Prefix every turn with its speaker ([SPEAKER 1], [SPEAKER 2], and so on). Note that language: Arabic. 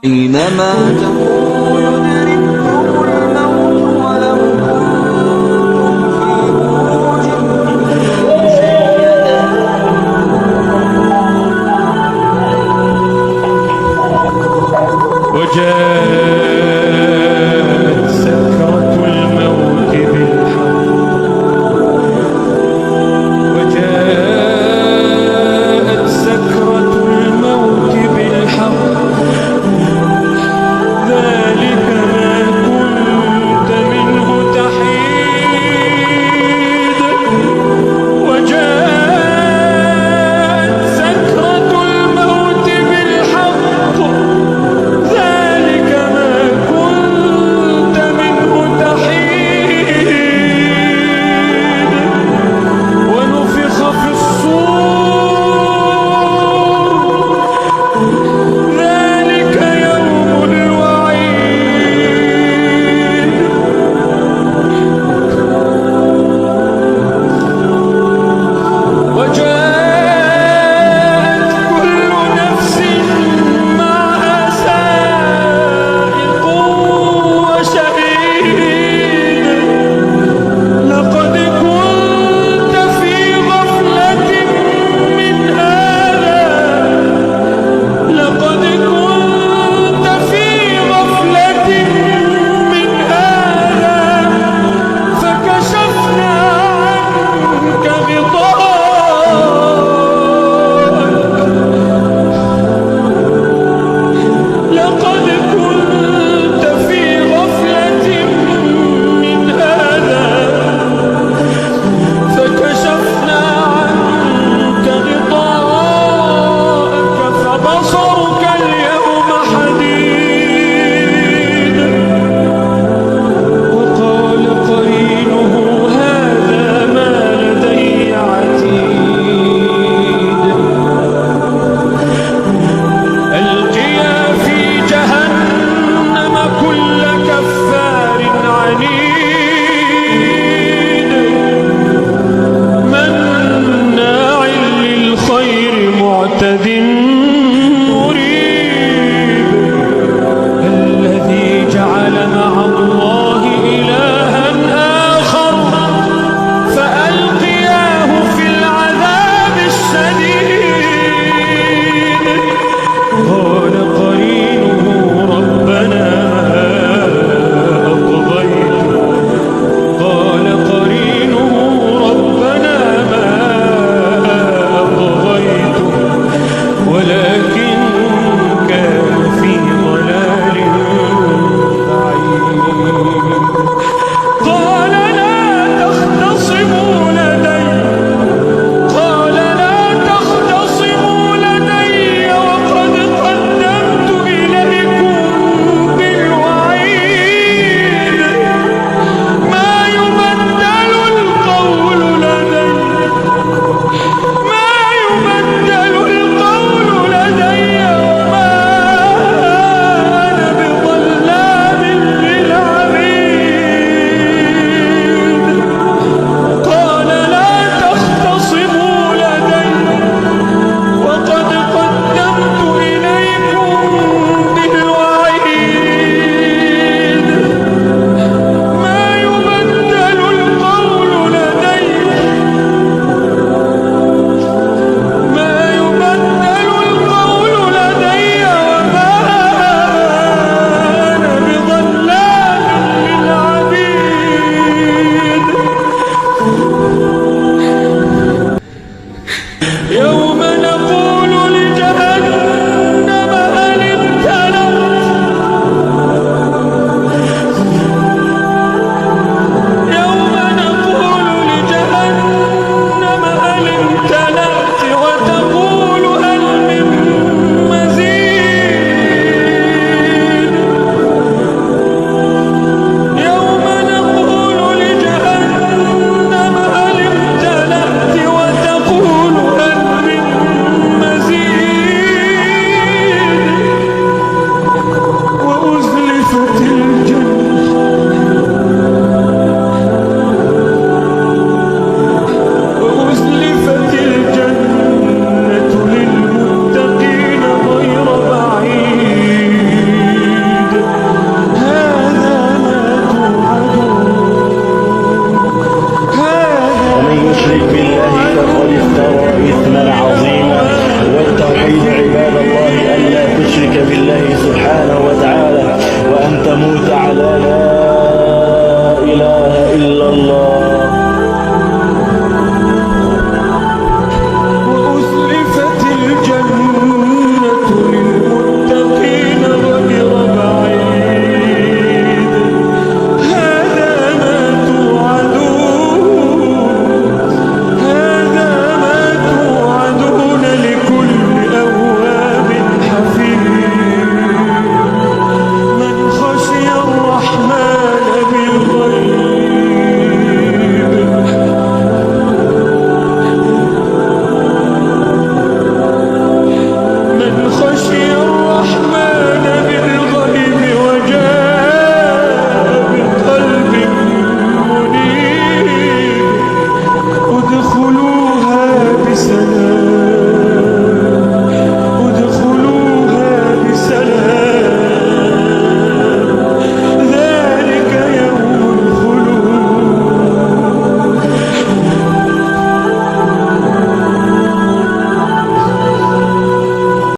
[SPEAKER 1] أينما تكونوا يدرككم الموت ولو كنتم في بروج مشيدة
[SPEAKER 2] وجاءت سكرة الموت بالحق وجاءت سكرة الموت بالحق ذلك ما كنت منه تحيد وجاءت سكرة الموت بالحق ذلك ما كنت منه تحيد ونفخ في الصور ذلك يوم الوعيد وجاءت كل نفس معها سائق وشهيد لقد كنت في غفلة من هذا لقد كنت في غفلة من هذا فكشفنا عنك غطاءك لقد كنت في غفلة من هذا فكشفنا عنك غطاءك فبصرك اليوم حديد وقال قرينه هذا ما لدي عتيد ألقيا في جهنم
[SPEAKER 3] ذلك بالله سبحانه وتعالى، وأن تموت على لا إله إلا الله